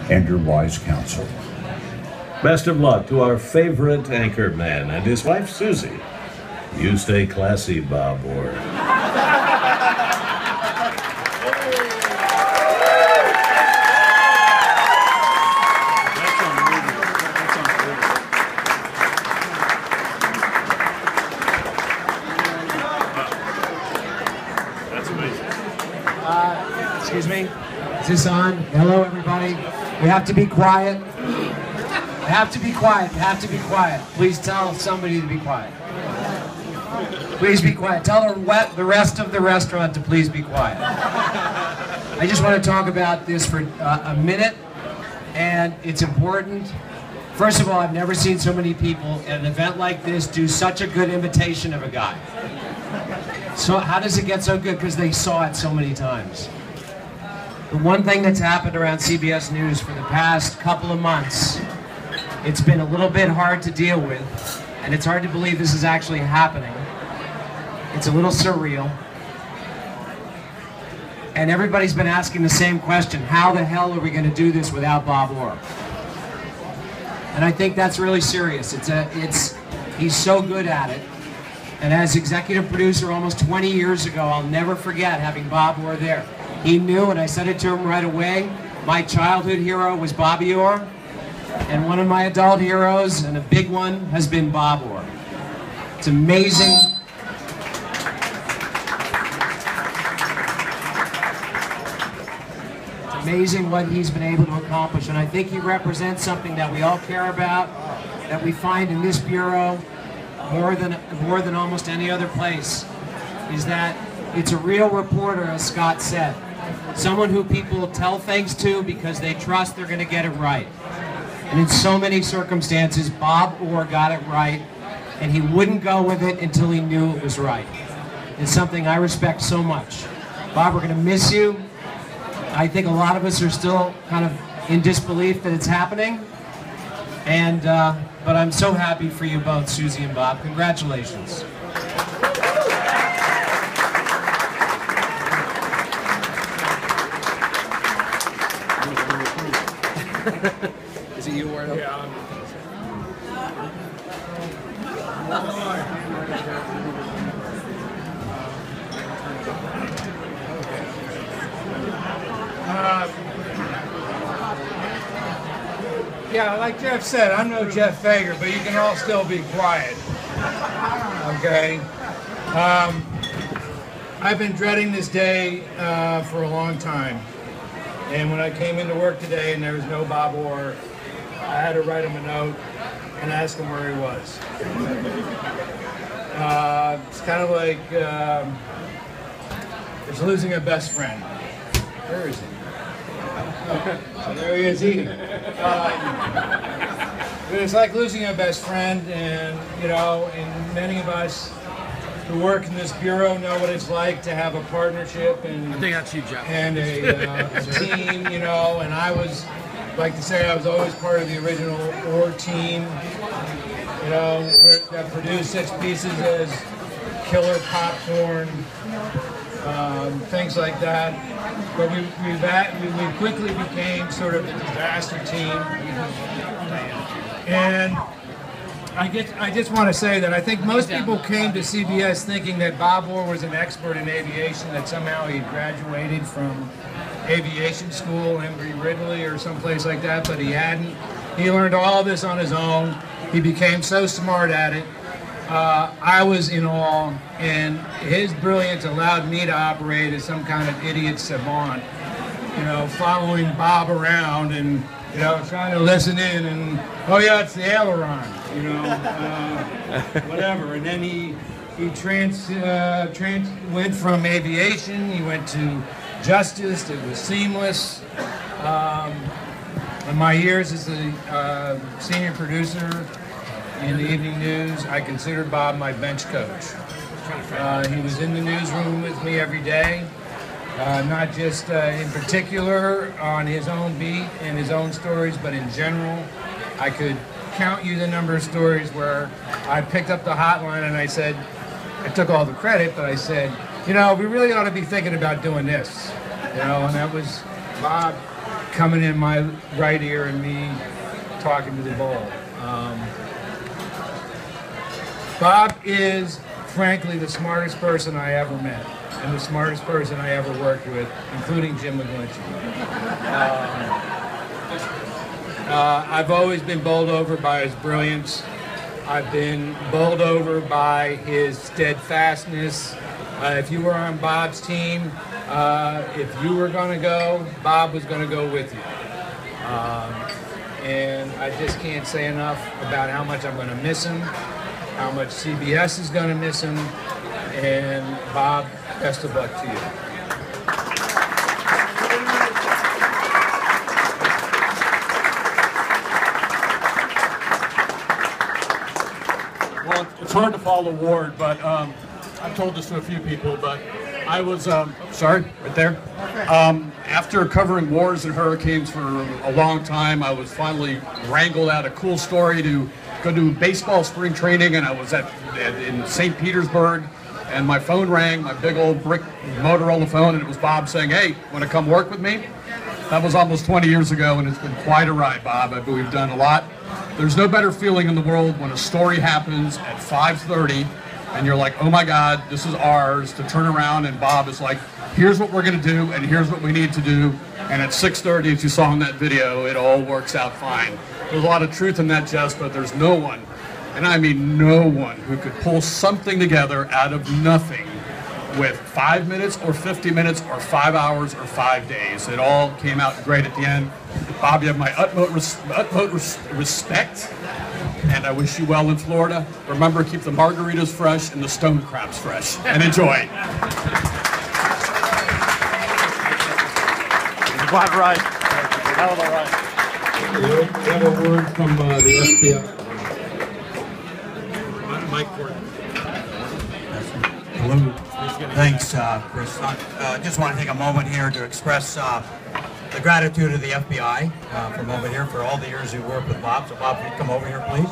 and your wise counsel. Best of luck to our favorite anchor man and his wife, Susie. You stay classy, Bob Orr. Excuse me? Is this on? Hello, everybody. We have to be quiet. We have to be quiet. We have to be quiet. Please tell somebody to be quiet. Please be quiet. Tell the rest of the restaurant to please be quiet. I just want to talk about this for a minute, and it's important. First of all, I've never seen so many people at an event like this do such a good imitation of a guy. So how does it get so good? Because they saw it so many times. The one thing that's happened around CBS News for the past couple of months, it's been a little bit hard to deal with, and it's hard to believe this is actually happening. It's a little surreal. And everybody's been asking the same question: how the hell are we going to do this without Bob Orr? And I think that's really serious. He's so good at it. And as executive producer almost 20 years ago, I'll never forget having Bob Orr there. He knew, and I said it to him right away, my childhood hero was Bobby Orr, and one of my adult heroes, and a big one, has been Bob Orr. It's amazing. It's amazing what he's been able to accomplish, and I think he represents something that we all care about, that we find in this Bureau more than almost any other place, is that it's a real reporter, as Scott said. Someone who people tell things to because they trust they're going to get it right. And in so many circumstances, Bob Orr got it right, and he wouldn't go with it until he knew it was right. It's something I respect so much. Bob, we're going to miss you. I think a lot of us are still kind of in disbelief that it's happening. And, but I'm so happy for you both, Susie and Bob. Congratulations. Is it you, Warren? Yeah. Yeah, like Jeff said, I'm no Jeff Fager, but you can all still be quiet. Okay? I've been dreading this day for a long time. And when I came into work today and there was no Bob Orr, I had to write him a note and ask him where he was. It's kind of like it's losing a best friend. Where is he? So there he is eating. But it's like losing a best friend, and you know, and many of us who work in this bureau know what it's like to have a partnership and I think that's you, Jeff. And a team, you know. And I like to say, I was always part of the original Orr team, you know, that produced such pieces as Killer Popcorn, things like that. But we quickly became sort of a disaster team. And I just want to say that I think most people came to CBS thinking that Bob Orr was an expert in aviation, that somehow he graduated from aviation school, Embry-Riddle or someplace like that, but he hadn't. He learned all of this on his own. He became so smart at it. I was in awe, and his brilliance allowed me to operate as some kind of idiot savant, you know, following Bob around and, you know, trying to listen in and, oh yeah, it's the aileron, you know, whatever. And then he went from aviation, he went to justice. It was seamless. In my years as the senior producer in the evening news, I considered Bob my bench coach. He was in the newsroom with me every day, not just in particular on his own beat and his own stories, but in general. I could count you the number of stories where I picked up the hotline and I said, I took all the credit, but I said, you know, we really ought to be thinking about doing this. You know, and that was Bob coming in my right ear and me talking to the bull. Bob is, frankly, the smartest person I ever met, and the smartest person I ever worked with, including Jim McGlinchey. I've always been bowled over by his brilliance. I've been bowled over by his steadfastness. If you were on Bob's team, if you were going to go, Bob was going to go with you. And I just can't say enough about how much I'm going to miss him, how much CBS is going to miss him, and Bob, best of luck to you. Well, it's hard to follow Ward, but I've told this to a few people, but I was, sorry, right there. After covering wars and hurricanes for a long time, I was finally wrangled out a cool story to go to baseball spring training, and I was in St. Petersburg, and my phone rang, my big old brick Motorola phone, and it was Bob saying, "Hey, want to come work with me?" That was almost 20 years ago, and it's been quite a ride, Bob. We've done a lot. There's no better feeling in the world when a story happens at 5:30, and you're like, "Oh my God, this is ours," to turn around and Bob is like, "Here's what we're going to do, and here's what we need to do." And at 6:30, as you saw in that video, it all works out fine. There's a lot of truth in that, Jess, but there's no one, and I mean no one, who could pull something together out of nothing with 5 minutes or 50 minutes or 5 hours or 5 days. It all came out great at the end. Bob, you have my utmost respect, and I wish you well in Florida. Remember, keep the margaritas fresh and the stone crabs fresh, and enjoy. Bob, right. Hell of a ride. We have a word from the FBI. Mike Gordon. Hello. Thanks, Chris. Just want to take a moment here to express the gratitude of the FBI from over here for all the years you worked with Bob. So Bob, if you'd come over here, please.